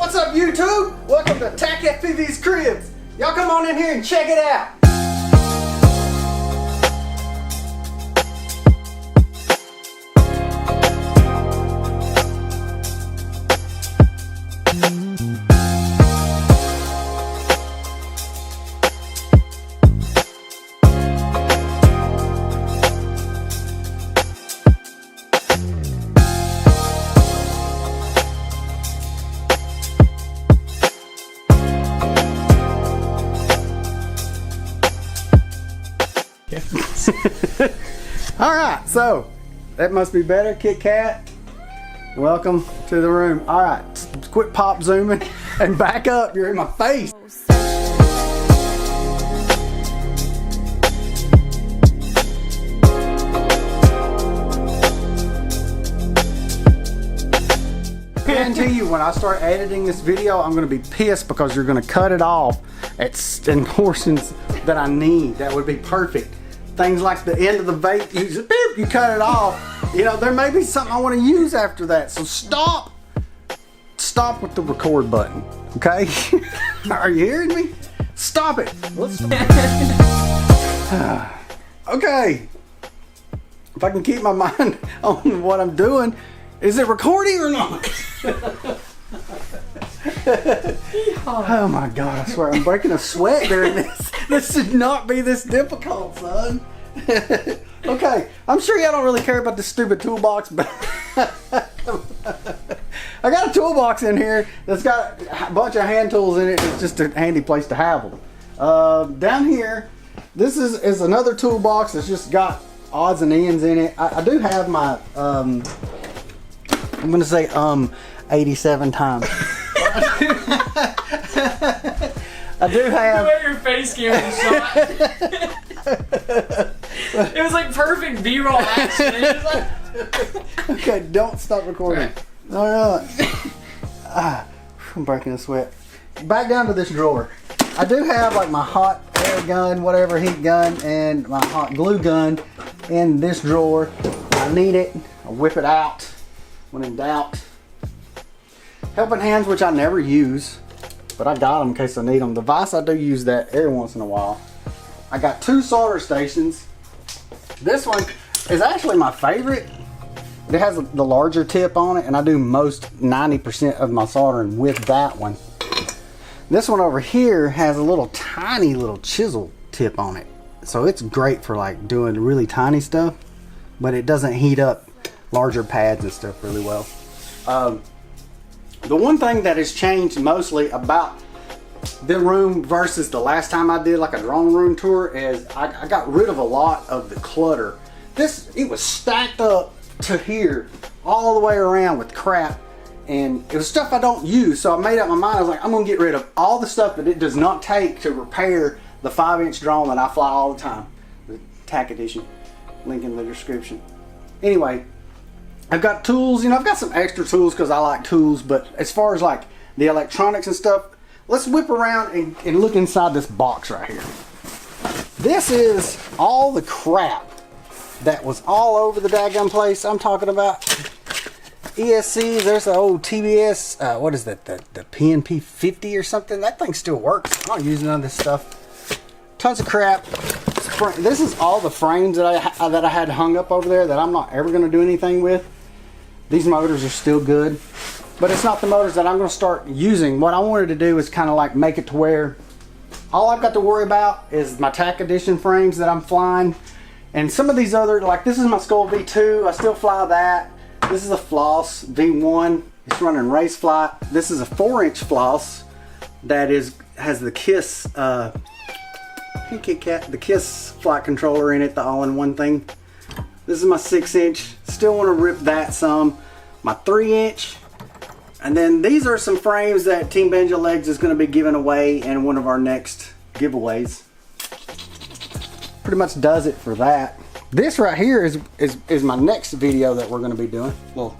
What's up, YouTube? Welcome to Axii Vtx's Cribs. Y'all come on in here and check it out. Alright, so that must be better, Kit Kat. Welcome to the room. Alright, quit pop zooming and back up. You're in my face. I guarantee you when I start editing this video, I'm going to be pissed because you're going to cut it off in portions that I need. That would be perfect. Things like the end of the vape, you cut it off. You know, there may be something I want to use after that. So stop with the record button, okay? Are you hearing me? Stop it. Let's okay. If I can keep my mind on what I'm doing, is it recording or not? Oh my God, I swear I'm breaking a sweat during this. This should not be this difficult, son. Okay, I'm sure y'all don't really care about this stupid toolbox, but I got a toolbox in here that's got a bunch of hand tools in it. It's just a handy place to have them. Down here, this is another toolbox that's just got odds and ends in it. I do have my, I'm gonna say 87 times. I do have. The way your face came in the shot. It was like perfect B-roll action. It was like... Okay, don't stop recording. Alright. I'm breaking a sweat. Back down to this drawer. I do have like my hot air gun, whatever, heat gun, and my hot glue gun in this drawer. I need it. I whip it out when in doubt. Helping hands, which I never use, but I got them in case I need them. The vise, I do use that every once in a while. I got 2 solder stations. This one is actually my favorite. It has the larger tip on it, and I do most 90% of my soldering with that one. This one over here has a little tiny little chisel tip on it. So it's great for like doing really tiny stuff, but it doesn't heat up larger pads and stuff really well. The one thing that has changed mostly about the room versus the last time I did like a drone room tour is I got rid of a lot of the clutter. It was stacked up to here all the way around with crap, and it was stuff I don't use. So I made up my mind. I was like, I'm gonna get rid of all the stuff that it does not take to repair the 5-inch drone that I fly all the time. The TAC edition, link in the description. Anyway, I've got tools, you know, I've got some extra tools because I like tools, but as far as like the electronics and stuff, let's whip around and look inside this box right here. This is all the crap that was all over the daggum place. I'm talking about ESCs. There's the old TBS, what is that, the PNP 50 or something? That thing still works. I'm not using none of this stuff. Tons of crap. This is all the frames that I had hung up over there that I'm not ever going to do anything with. These motors are still good, but it's not the motors that I'm going to start using. What I wanted to do is kind of like make it to where all I've got to worry about is my TAC edition frames that I'm flying, and some of these other, like this is my Skull V2. I still fly that. This is a Floss V1. It's running race flight. This is a 4-inch Floss that has the KISS Kit Kat, the KISS flight controller in it, the all-in-one thing. This is my 6-inch. Still want to rip that some. My 3-inch. And then these are some frames that Team Banjo Legs is going to be giving away in one of our next giveaways. Pretty much does it for that. This right here is my next video that we're going to be doing. Well,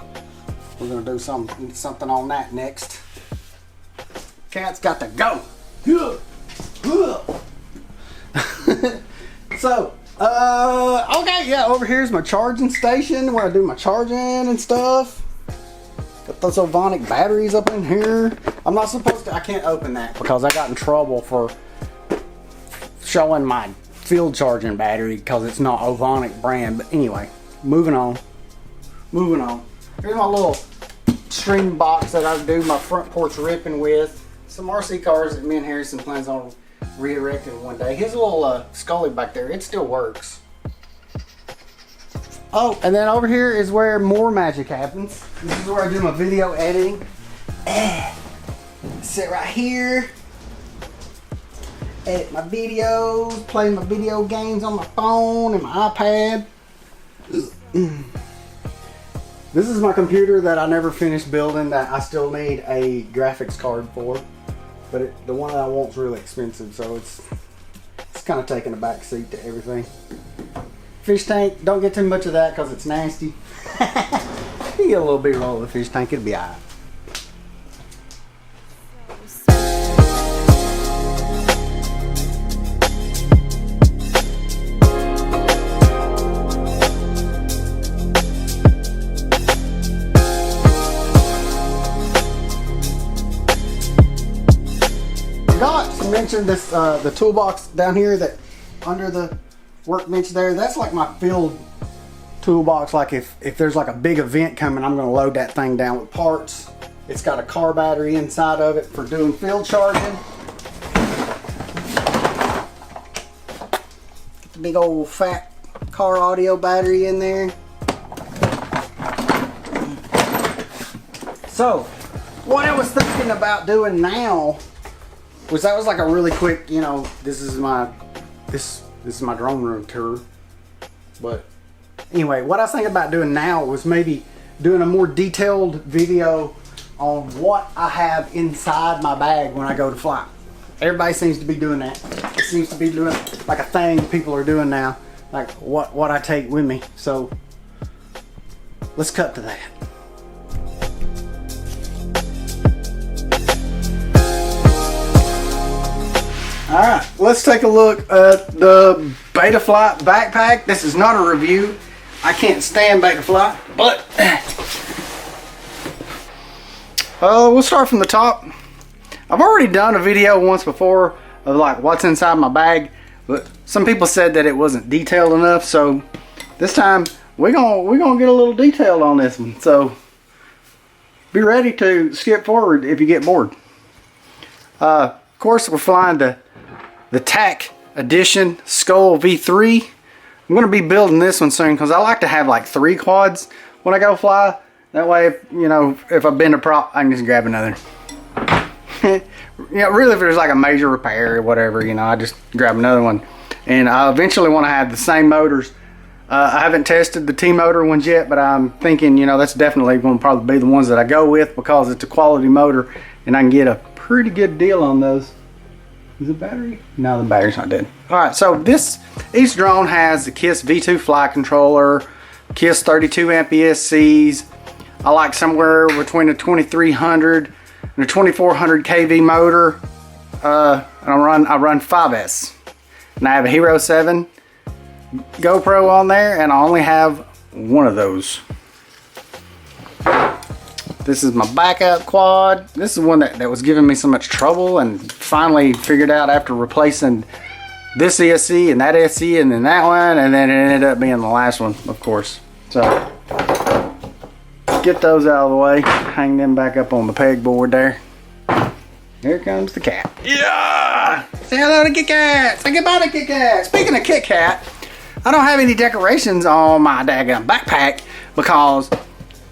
we're going to do something on that next. Cat's got to go. So, okay, yeah, over here's my charging station where I do my charging and stuff. Got those Ovonic batteries up in here. I'm not supposed to, I can't open that because I got in trouble for showing my field charging battery because it's not Ovonic brand. But anyway, moving on. Here's my little string box that I do my front porch ripping with. Some RC cars that me and Harrison plans on re-erecting one day. His little Scully back there, it still works. Oh, and then over here is where more magic happens. This is where I do my video editing. Sit right here, edit my videos, play my video games on my phone and my iPad. This is my computer that I never finished building that I still need a graphics card for. But the one that I want's really expensive, so it's kind of taking a back seat to everything. Fish tank, don't get too much of that because it's nasty. You get a little B-roll of the fish tank, it'll be alright. Mentioned this the toolbox down here that under the workbench there, that's like my field toolbox. Like if there's like a big event coming, I'm going to load that thing down with parts. It's got a car battery inside of it for doing field charging. Get the big old fat car audio battery in there. So what I was thinking about doing now was that was like a really quick, you know, this is my drone room tour. But anyway, what I was thinking about doing now was maybe doing a more detailed video on what I have inside my bag when I go to fly. Everybody seems to be doing that. It seems to be doing like a thing people are doing now, like what I take with me. So let's cut to that. Alright, let's take a look at the Betaflight backpack. This is not a review. I can't stand Betaflight, but we'll start from the top. I've already done a video once before of like what's inside my bag, but some people said that it wasn't detailed enough, so this time we're gonna get a little detailed on this one. So be ready to skip forward if you get bored. Of course, we're flying the TAC Edition Skull V3. I'm going to be building this one soon because I like to have like 3 quads when I go fly. That way, if I bend a prop, I can just grab another. Really, if there's like a major repair or whatever, I just grab another one. And I eventually want to have the same motors. I haven't tested the T-motor ones yet, but I'm thinking, that's definitely going to probably be the ones that I go with because it's a quality motor and I can get a pretty good deal on those. Is the battery? No, the battery's not dead. Alright, so each drone has the KISS V2 flight controller, KISS 32 amp ESCs. I like somewhere between a 2300 and a 2400 kV motor. And I run 5S. And I have a Hero 7 GoPro on there, and I only have one of those. This is my backup quad. This is one that was giving me so much trouble, and finally figured out after replacing this ESC and that ESC and then that one, and then it ended up being the last one, of course. So get those out of the way, hang them back up on the pegboard there. Here comes the cat. Yeah! Say hello to Kit Kat! Say goodbye to Kit Kat! Speaking of Kit Kat, I don't have any decorations on my daggone backpack because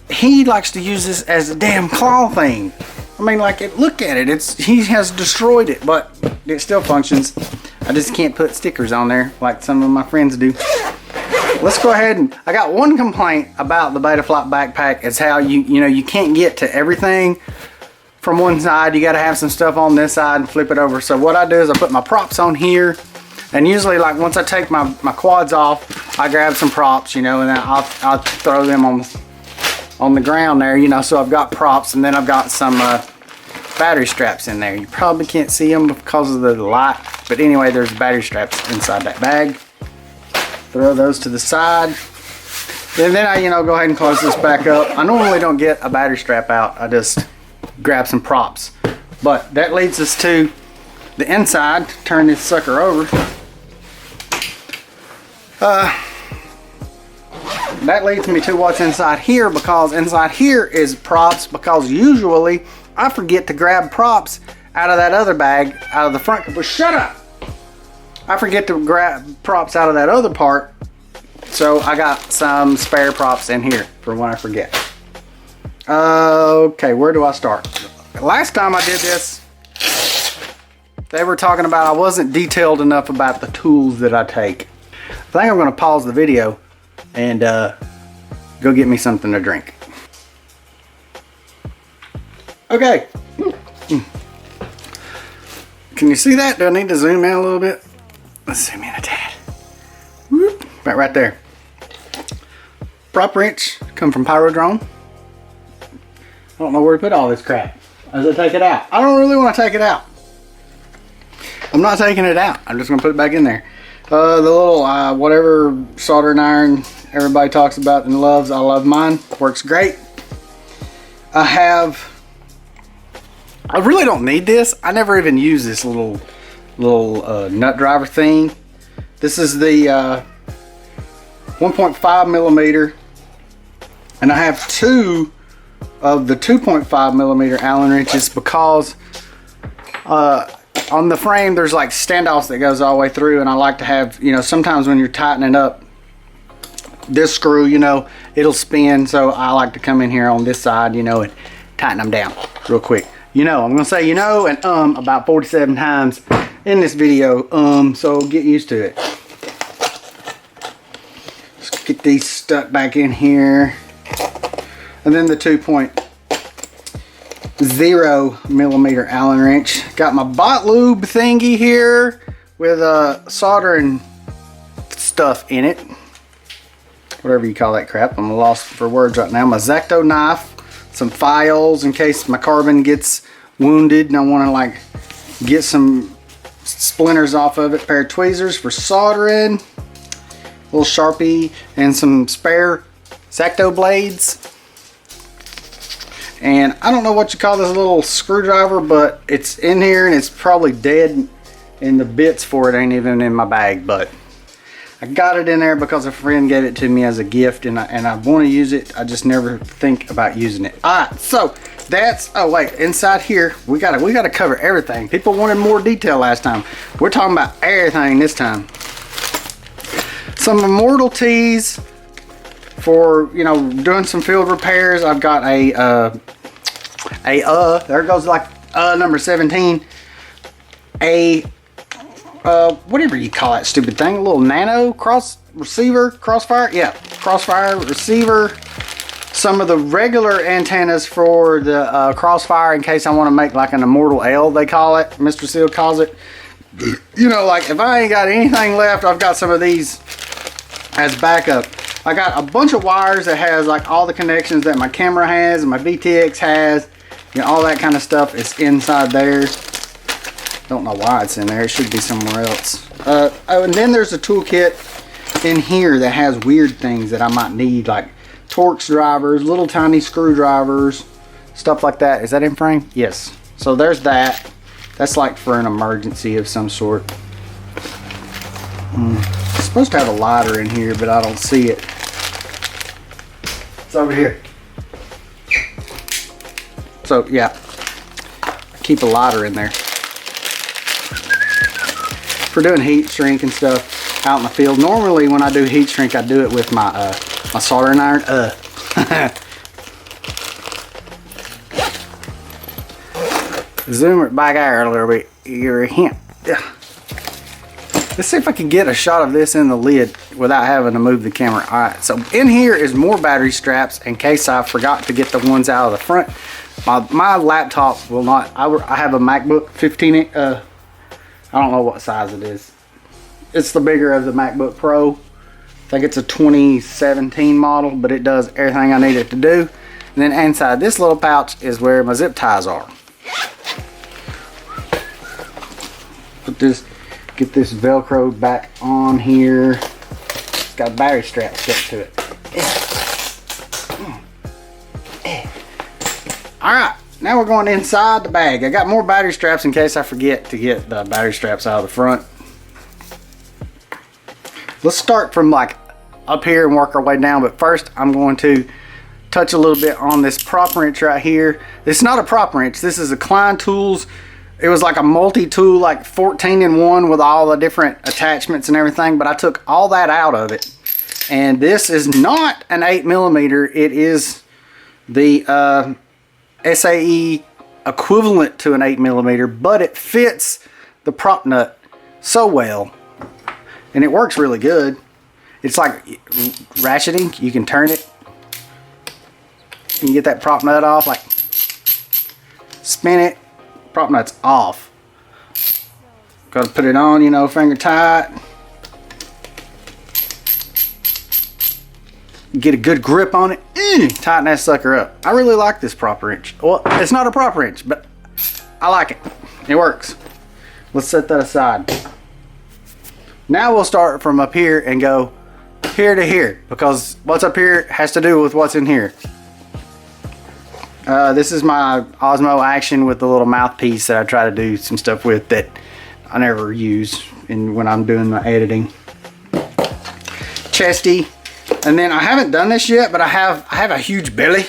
he likes to use this as a damn claw thing. I mean, look at it. He has destroyed it, but it still functions. I just can't put stickers on there like some of my friends do. Let's go ahead and I got one complaint about the Betaflight backpack. It's how you can't get to everything from one side. You got to have some stuff on this side and flip it over. So what I do is I put my props on here, and usually once I take my quads off, I grab some props, and then I'll throw them on the ground there, so I've got props, and then I've got some battery straps in there. You probably can't see them because of the light, but anyway, there's battery straps inside that bag. Throw those to the side, and then I go ahead and close this back up. I normally don't get a battery strap out. I just grab some props But that leads us to the inside. Turn this sucker over. That leads me to what's inside here, because inside here is props, because usually I forget to grab props out of that other bag, out of the front. But shut up! I forget to grab props out of that other part, so I got some spare props in here for when I forget. Okay, where do I start? Last time I did this, they were talking about I wasn't detailed enough about the tools that I take. I think I'm going to pause the video and go get me something to drink. Okay. Can you see that? Do I need to zoom in a little bit? Let's zoom in a tad. Whoop. Right there. Prop wrench come from Pyrodrome. I don't know where to put all this crap. As I take it out. I don't really want to take it out. I'm not taking it out. I'm just going to put it back in there. The little whatever soldering iron everybody talks about and loves. I love mine. Works great. I really don't need this. I never even use this little nut driver thing. This is the 1.5 millimeter, and I have two of the 2.5 millimeter Allen wrenches, because on the frame there's like standoffs that goes all the way through, and I like to have, you know, sometimes when you're tightening up this screw, you know, it'll spin, so I like to come in here on this side, you know, and tighten them down real quick. You know, I'm gonna say you know and about 47 times in this video, so get used to it. Let's get these stuck back in here. And then the 2.0 millimeter Allen wrench. Got my bot lube thingy here with soldering stuff in it. Whatever you call that crap. I'm lost for words right now. My X-Acto knife. Some files in case my carbon gets wounded and I want to like get some splinters off of it. Pair of tweezers for soldering. A little Sharpie and some spare X-Acto blades. And I don't know what you call this little screwdriver, but it's in here and it's probably dead, and the bits for it ain't even in my bag, but I got it in there because a friend gave it to me as a gift, and I want to use it. I just never think about using it. Alright, so that's, oh wait, inside here we gotta cover everything. People wanted more detail last time. We're talking about everything this time. Some Immortal tees for, you know, doing some field repairs. I've got there goes like number 17, whatever you call that stupid thing, a little nano crossfire, yeah, crossfire receiver. Some of the regular antennas for the crossfire, in case I want to make like an Immortal L, they call it, Mr. Seal calls it. You know, like if I ain't got anything left, I've got some of these as backup. I got a bunch of wires that has like all the connections that my camera has and my VTX has, you know, all that kind of stuff is inside there. Don't know why it's in there. It should be somewhere else. Oh, and then there's a toolkit in here that has weird things that I might need, like Torx drivers, little tiny screwdrivers, stuff like that. Is that in frame? Yes. So there's that. That's like for an emergency of some sort. It's supposed to have a lighter in here, but I don't see it. It's over here. So yeah, I keep a lighter in there for doing heat shrink and stuff out in the field. Normally when I do heat shrink, I do it with my my soldering iron. Zoom it back out a little bit. You're a hint. Yeah. Let's see if I can get a shot of this in the lid without having to move the camera. Alright, so in here is more battery straps in case I forgot to get the ones out of the front. My laptop will not, I have a MacBook 15, I don't know what size it is. It's the bigger of the MacBook Pro. I think it's a 2017 model, but it does everything I need it to do. And then inside this little pouch is where my zip ties are. Get this Velcro back on here. It's got a battery strap stuck to it. Alright, now we're going inside the bag. I got more battery straps in case I forget to get the battery straps out of the front. Let's start from like up here and work our way down, but first I'm going to touch a little bit on this prop wrench right here. It's not a prop wrench, this is a Klein Tools. It was like a multi-tool, like 14-in-1 with all the different attachments and everything, but I took all that out of it. And this is not an 8mm, it is the SAE equivalent to an 8mm, but it fits the prop nut so well. And it works really good. It's like ratcheting, you can turn it. You can get that prop nut off, like spin it, prop nut's off. Gotta put it on, you know, finger tight. Get a good grip on it, tighten that sucker up. I really like this prop wrench. Well, it's not a prop wrench, but I like it. It works. Let's set that aside. Now we'll start from up here and go here to here, because what's up here has to do with what's in here. This is my Osmo Action with the little mouthpiece that I try to do some stuff with that I never use when I'm doing my editing. Chesty. And then I haven't done this yet, but I have a huge belly.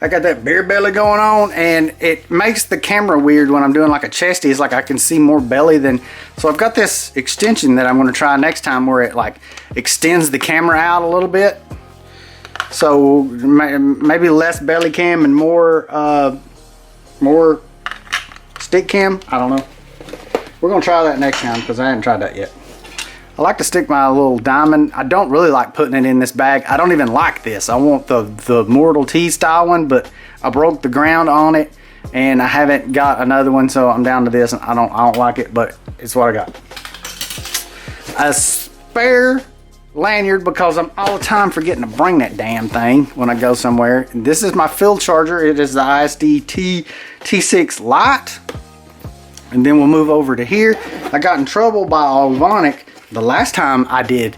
I got that beer belly going on, and it makes the camera weird when I'm doing like a chesty. It's like I can see more belly than, so I've got this extension that I'm going to try next time where it like extends the camera out a little bit. So maybe less belly cam and more stick cam. I don't know. We're going to try that next time because I haven't tried that yet. I like to stick my little diamond. I don't really like putting it in this bag. I don't even like this. I want the Mortal T style one, but I broke the ground on it and I haven't got another one, so I'm down to this, and I don't like it, but it's what I got. A spare lanyard because I'm all the time forgetting to bring that damn thing when I go somewhere. And this is my field charger. It is the ISD T6 Lite. And then we'll move over to here. I got in trouble by Ovonic the last time I did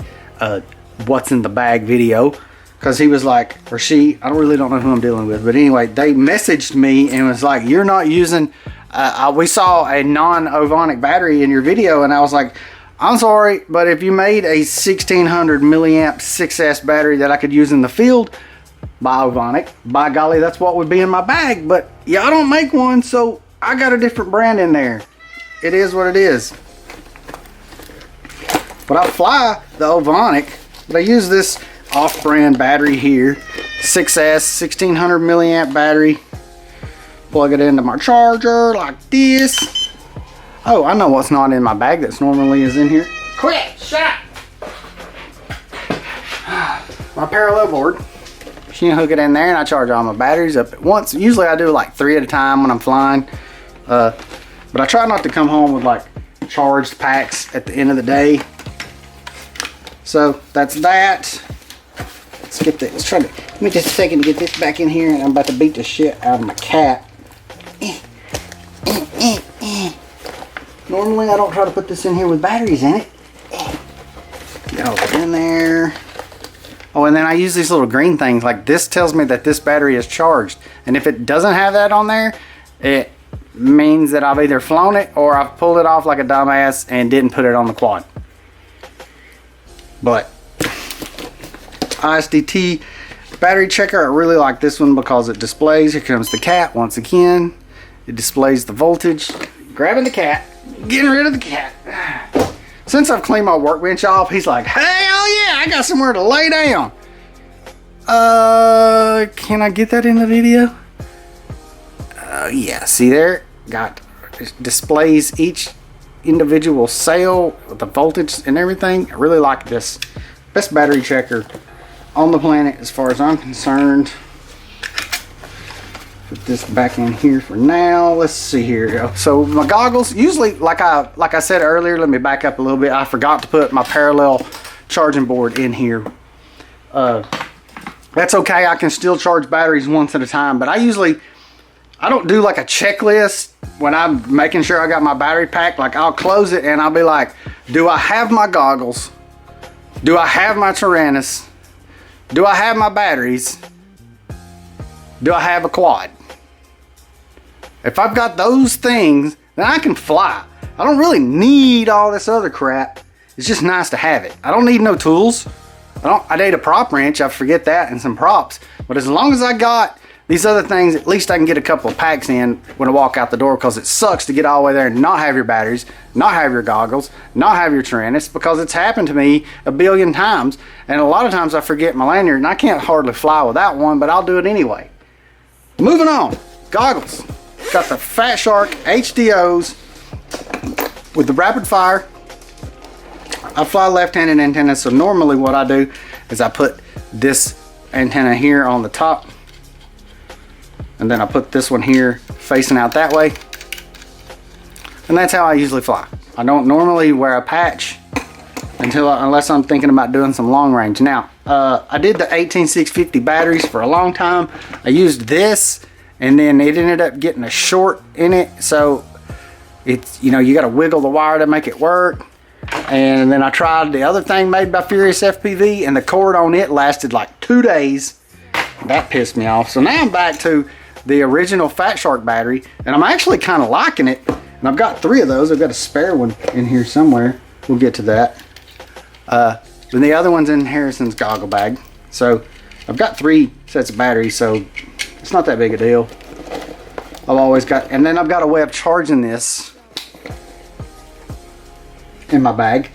what's in the bag video, because he was like, or she, I really don't know who I'm dealing with, but anyway, they messaged me and was like, you're not using, we saw a non-Ovonic battery in your video, and I was like, I'm sorry, but if you made a 1600 milliamp 6S battery that I could use in the field by Ovonic, by golly, that's what would be in my bag, but y'all don't make one, so I got a different brand in there. It is what it is. But I fly the Ovonic, but I use this off-brand battery here, 6S 1600 milliamp battery. Plug it into my charger like this. Oh, I know what's not in my bag that's normally is in here. Quick, shot! My parallel board. You can hook it in there and I charge all my batteries up at once. Usually I do like 3 at a time when I'm flying. But I try not to come home with like charged packs at the end of the day. So that's that. Let's get this. Let's try to. Give me just a second to get this back in here, and I'm about to beat the shit out of my cat. Normally I don't try to put this in here with batteries in it. Get all that in there. Oh, and then I use these little green things. Like this tells me that this battery is charged, and if it doesn't have that on there, it means that I've either flown it or I've pulled it off like a dumbass and didn't put it on the quad. But ISDT battery checker, I really like this one because it displays, here comes the cat once again, it displays the voltage. Grabbing the cat, getting rid of the cat. Since I've cleaned my workbench off, he's like, hell yeah, I got somewhere to lay down. Can I get that in the video? Yeah, see there, it displays each individual cell with the voltage and everything. I really like this. Best battery checker on the planet as far as I'm concerned. Put this back in here for now. Let's see here. So my goggles, usually like I said earlier, let me back up a little bit. I forgot to put my parallel charging board in here. That's okay, I can still charge batteries once at a time, but I don't do like a checklist when I'm making sure I got my battery packed. Like I'll close it and I'll be like, do I have my goggles? Do I have my Tyrannus? Do I have my batteries? Do I have a quad? If I've got those things, then I can fly. I don't really need all this other crap. It's just nice to have it. I don't need no tools. I need a prop wrench, I forget that, and some props. But as long as I got these other things, at least I can get a couple of packs in when I walk out the door, because it sucks to get all the way there and not have your batteries, not have your goggles, not have your trend. It's because it's happened to me a billion times, and a lot of times I forget my lanyard, and I can't hardly fly without one, but I'll do it anyway. Moving on, goggles. Got the Fat Shark HDOs with the rapid fire. I fly left-handed antenna, so normally what I do is I put this antenna here on the top, and then I put this one here facing out that way, and that's how I usually fly. I don't normally wear a patch unless I'm thinking about doing some long range. Now, I did the 18650 batteries for a long time. I used this, and then it ended up getting a short in it, so it's, you know, you got to wiggle the wire to make it work. And then I tried the other thing made by Furious FPV, and the cord on it lasted like 2 days. That pissed me off. So now I'm back to the original Fat Shark battery, and I'm actually kind of liking it. And I've got 3 of those. I've got a spare one in here somewhere. We'll get to that. And the other one's in Harrison's goggle bag. So I've got 3 sets of batteries, so it's not that big a deal. I've always got, and then I've got a way of charging this in my bag.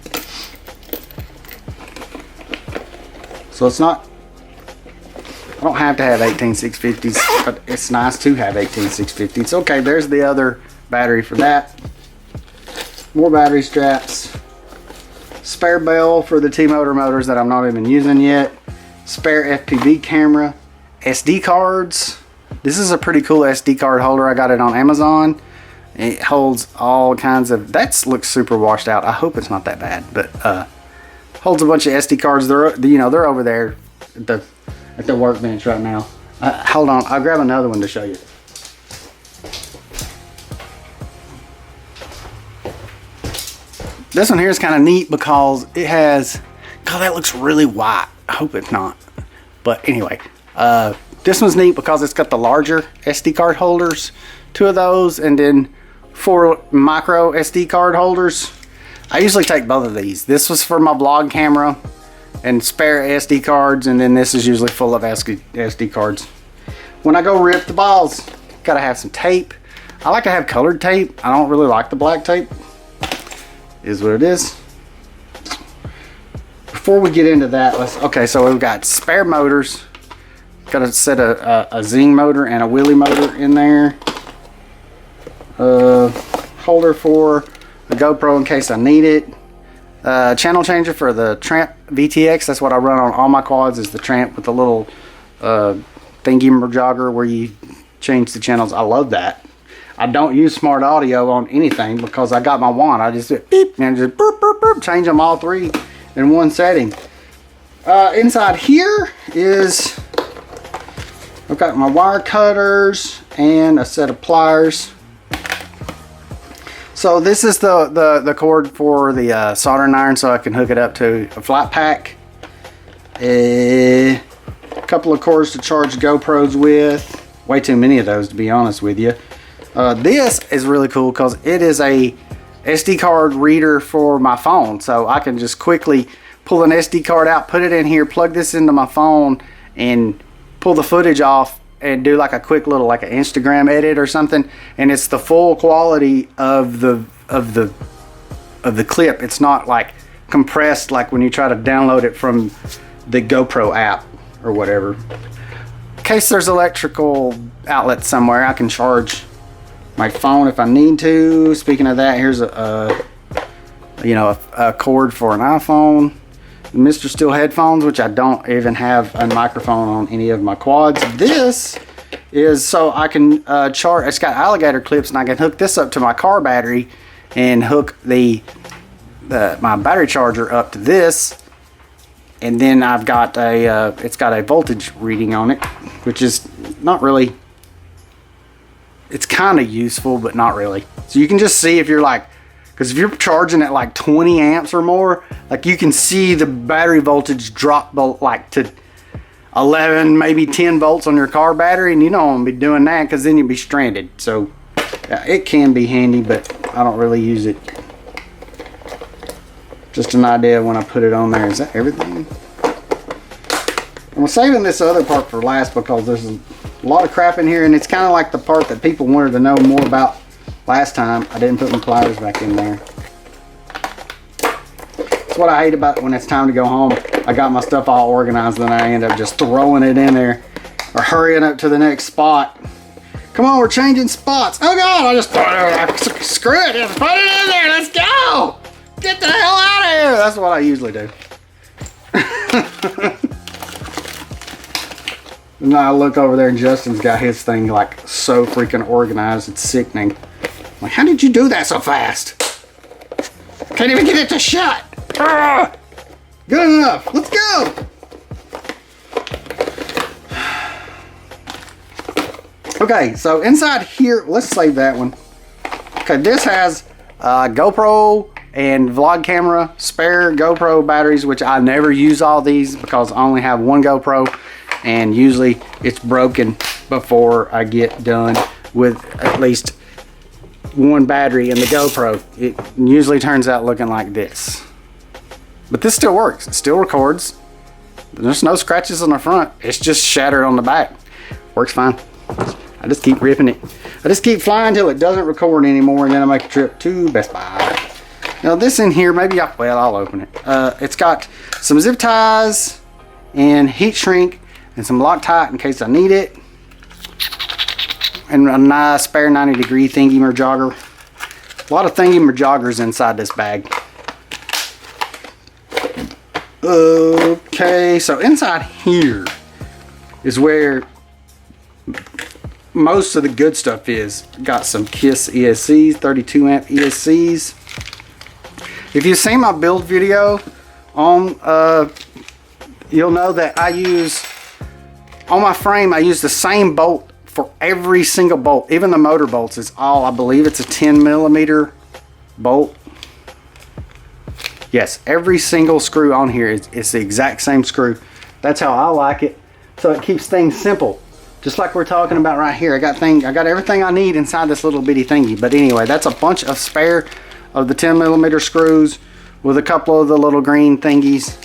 So it's not, I don't have to have 18650s, but it's nice to have 18650s. Okay, there's the other battery for that. More battery straps. Spare bell for the T-motor motors that I'm not even using yet. Spare FPV camera. SD cards. This is a pretty cool SD card holder. I got it on Amazon. It holds all kinds of, that looks super washed out. I hope it's not that bad, but holds a bunch of SD cards. They're, you know, they're over there at the workbench right now. Hold on, I'll grab another one to show you. This one here is kind of neat because it has, God, that looks really white. I hope it's not. But anyway, this one's neat because it's got the larger SD card holders, 2 of those, and then 4 micro SD card holders. I usually take both of these. This was for my vlog camera and spare SD cards, and then this is usually full of SD cards. When I go rip the balls, gotta have some tape. I like to have colored tape. I don't really like the black tape. Is what it is. Before we get into that, okay, so we've got spare motors. Got a set of a Zing motor and a Wheelie motor in there. Holder for the GoPro in case I need it. Channel changer for the Tramp VTX. That's what I run on all my quads, is the Tramp with the little thingy jogger where you change the channels. I love that. I don't use smart audio on anything because I got my wand. I just do beep and just burp, burp, burp, change them all 3 in one setting. Inside here is, I've got my wire cutters and a set of pliers. So this is the cord for the soldering iron, so I can hook it up to a flat pack. A couple of cords to charge GoPros with. Way too many of those, to be honest with you. This is really cool because it is a SD card reader for my phone, so I can just quickly pull an SD card out, put it in here, plug this into my phone, and pull the footage off and do like a quick little, like an Instagram edit or something, and it's the full quality of the clip. It's not like compressed like when you try to download it from the GoPro app or whatever. In case there's electrical outlet somewhere, I can charge my phone if I need to. Speaking of that, here's a cord for an iPhone. Mr. Steel headphones, which I don't even have a microphone on any of my quads. This is so I can charge. It's got alligator clips, and I can hook this up to my car battery and hook my battery charger up to this. And then I've got it's got a voltage reading on it, which is not really, it's kind of useful, but not really. So you can just see if you're like, because if you're charging at like 20 amps or more, like you can see the battery voltage drop like to 11, maybe 10 volts on your car battery, and you don't want to be doing that because then you'll be stranded. So It can be handy, but I don't really use it. Just an idea when I put it on there. Is that everything? I'm saving this other part for last because there's a lot of crap in here, and it's kind of like the part that people wanted to know more about last time. I didn't put my pliers back in there. That's what I hate about when it's time to go home. I got my stuff all organized, and I end up just throwing it in there or hurrying up to the next spot. Come on, we're changing spots. Oh God, I just threw it. Screw it, just put it in there. Let's go. Get the hell out of here. That's what I usually do. And now I look over there and Justin's got his thing like so freaking organized. It's sickening. I'm like, how did you do that so fast? Can't even get it to shut. Ah, good enough. Let's go. Okay, so inside here, let's save that one. Okay, this has GoPro and vlog camera, spare GoPro batteries, which I never use all these because I only have one GoPro, and usually it's broken before I get done with at least one battery in the GoPro. It usually turns out looking like this. But this still works. It still records. There's no scratches on the front. It's just shattered on the back. Works fine. I just keep ripping it. I just keep flying until it doesn't record anymore, and then I make a trip to Best Buy. Now this in here, maybe I'll open it. It's got some zip ties and heat shrink and some Loctite in case I need it. And a nice spare 90-degree thingy-majogger. A lot of thingy-majoggers inside this bag. Okay, so inside here is where most of the good stuff is. Got some KISS ESCs, 32 amp ESCs. If you've seen my build video on, you'll know that I use, on my frame, I use the same bolt for every single bolt. Even the motor bolts is all, I believe it's a 10mm bolt. Yes, every single screw on here is the exact same screw. That's how I like it. So it keeps things simple. Just like we're talking about right here. I got everything I need inside this little bitty thingy. But anyway, that's a bunch of spare of the 10mm screws with a couple of the little green thingies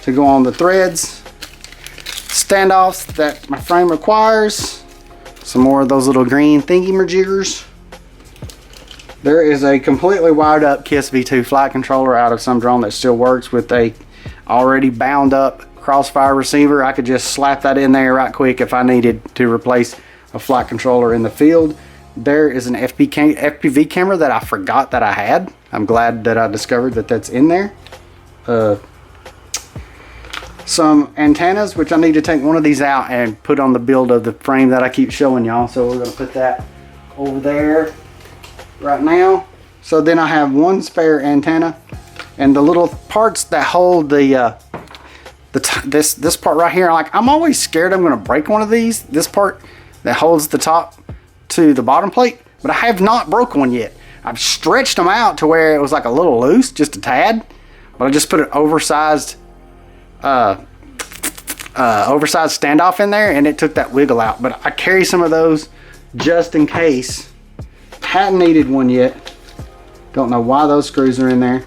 to go on the threads. Standoffs that my frame requires. Some more of those little green thingy-majiggers. There is a completely wired up KISS V2 flight controller out of some drone that still works with a already bound up Crossfire receiver. I could just slap that in there right quick if I needed to replace a flight controller in the field. There is an FPV camera that I forgot that I had. I'm glad that I discovered that that's in there. Some antennas, which I need to take one of these out and put on the build of the frame that I keep showing y'all. So we're going to put that over there right now. So then I have one spare antenna, and the little parts that hold this part right here, like, I'm always scared I'm going to break one of these. This part that holds the top to the bottom plate, but I have not broke one yet. I've stretched them out to where it was like a little loose, just a tad, but I just put an oversized standoff in there, and it took that wiggle out. But I carry some of those just in case. Hadn't needed one yet. Don't know why those screws are in there,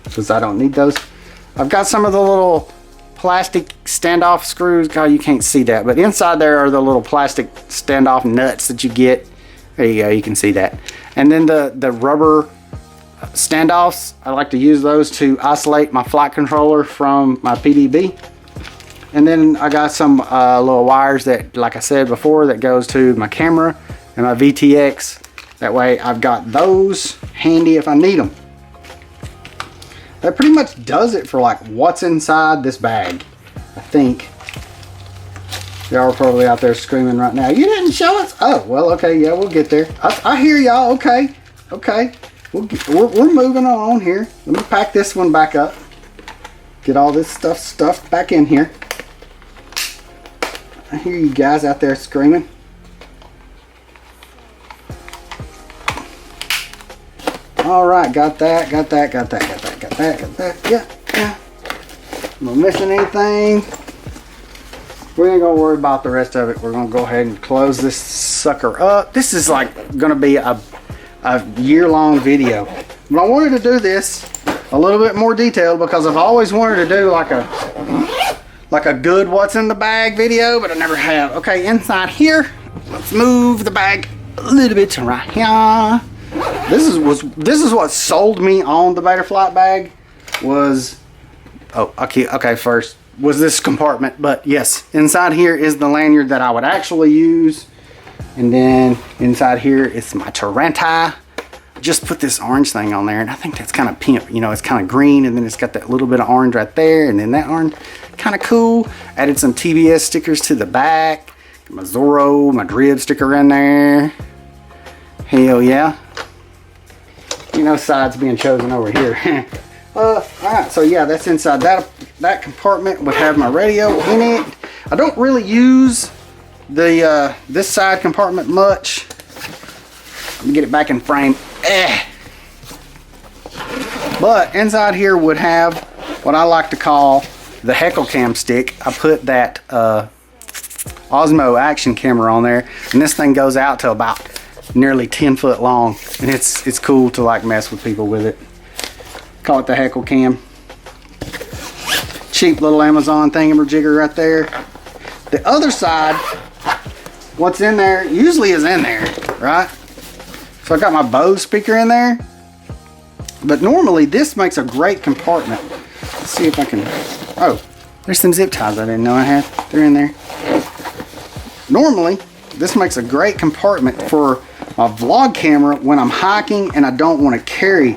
because I don't need those. I've got some of the little plastic standoff screws. God, you can't see that, but inside there are the little plastic standoff nuts that you get. There you go, you can see that. And then the rubber standoffs, I like to use those to isolate my flight controller from my PDB. And then I got some little wires that, like I said before, that goes to my camera and my VTX. That way I've got those handy if I need them. That pretty much does it for like what's inside this bag, I think. Y'all are probably out there screaming right now, you didn't show us. Oh, well, okay, yeah, we'll get there. I hear y'all. Okay, we're moving on here. Let me pack this one back up. Get all this stuff stuffed back in here. I hear you guys out there screaming. All right, got that. Yeah. Am I missing anything? We ain't gonna worry about the rest of it. We're gonna go ahead and close this sucker up. This is like gonna be a year-long video. But I wanted to do this a little bit more detailed because I've always wanted to do like a good what's in the bag video, but I never have. Okay, inside here, let's move the bag a little bit to right here. This is what sold me on the Betaflight bag was, oh, okay, first was this compartment, but yes, inside here is the lanyard that I would actually use, and then inside here is my Tramp. Just put this orange thing on there, and I think that's kind of pimp. You know, it's kind of green, and then it's got that little bit of orange right there, and then that orange, kind of cool. Added some TBS stickers to the back. My Zorro, my Drib sticker in there. Hell yeah. You know, sides being chosen over here. Alright, so yeah, that's inside. That compartment would have my radio in it. I don't really use the this side compartment much. Let me get it back in frame. But inside here would have what I like to call the heckle cam stick. I put that Osmo action camera on there, and this thing goes out to about nearly 10 foot long, and it's cool to like mess with people with it. Call it the heckle cam. Cheap little Amazon thingamajigger right there. The other side, what's in there usually is in there, right? So I got my Bose speaker in there, but normally this makes a great compartment. Let's see if I can, oh, there's some zip ties I didn't know I had. They're in there. Normally, this makes a great compartment for my vlog camera when I'm hiking and I don't want to carry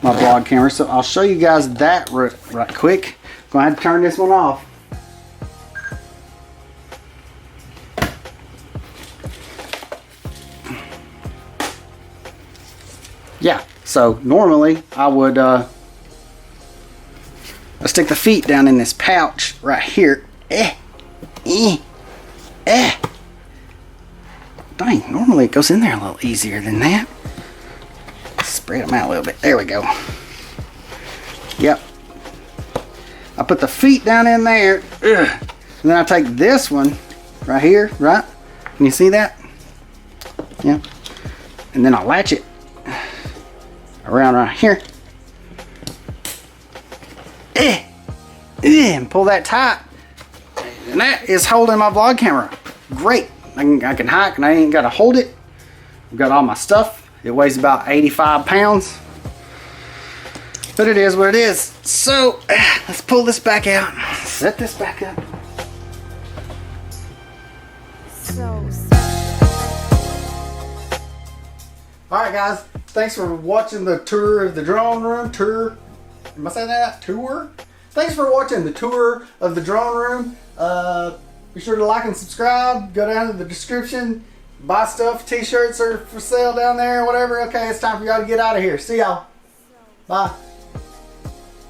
my vlog camera. So I'll show you guys that right quick. Go ahead and turn this one off. Yeah, so normally I would I stick the feet down in this pouch right here. Dang, normally it goes in there a little easier than that. Spread them out a little bit. There we go. Yep. I put the feet down in there. And then I take this one right here, right? Can you see that? Yeah. And then I latch it around right here. And pull that tight. And that is holding my vlog camera. Great. I can hike and I ain't got to hold it. I've got all my stuff. It weighs about 85 pounds. But it is what it is. So, let's pull this back out. Set this back up. Alright guys, thanks for watching the tour of the drone room. Am I saying that? Tour? Thanks for watching the tour of the drone room. Be sure to like and subscribe. Go down to the description. Buy stuff. T-shirts are for sale down there. Whatever. Okay, it's time for y'all to get out of here. See y'all. Bye.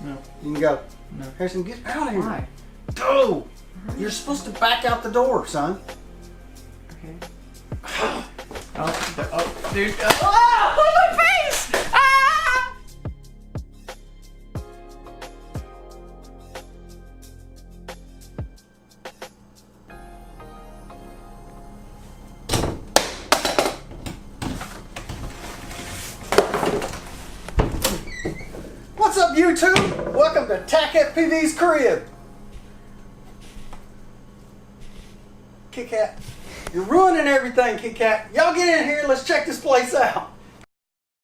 No. You can go. No. Harrison, get out of here. Why? Go. You're supposed to back out the door, son. Okay. Oh, dude. Oh, my face! Ah! What's up, YouTube? Welcome to Tac FPV's crib. Kit Kat. You're ruining everything, Kit Kat. Y'all get in here, let's check this place out.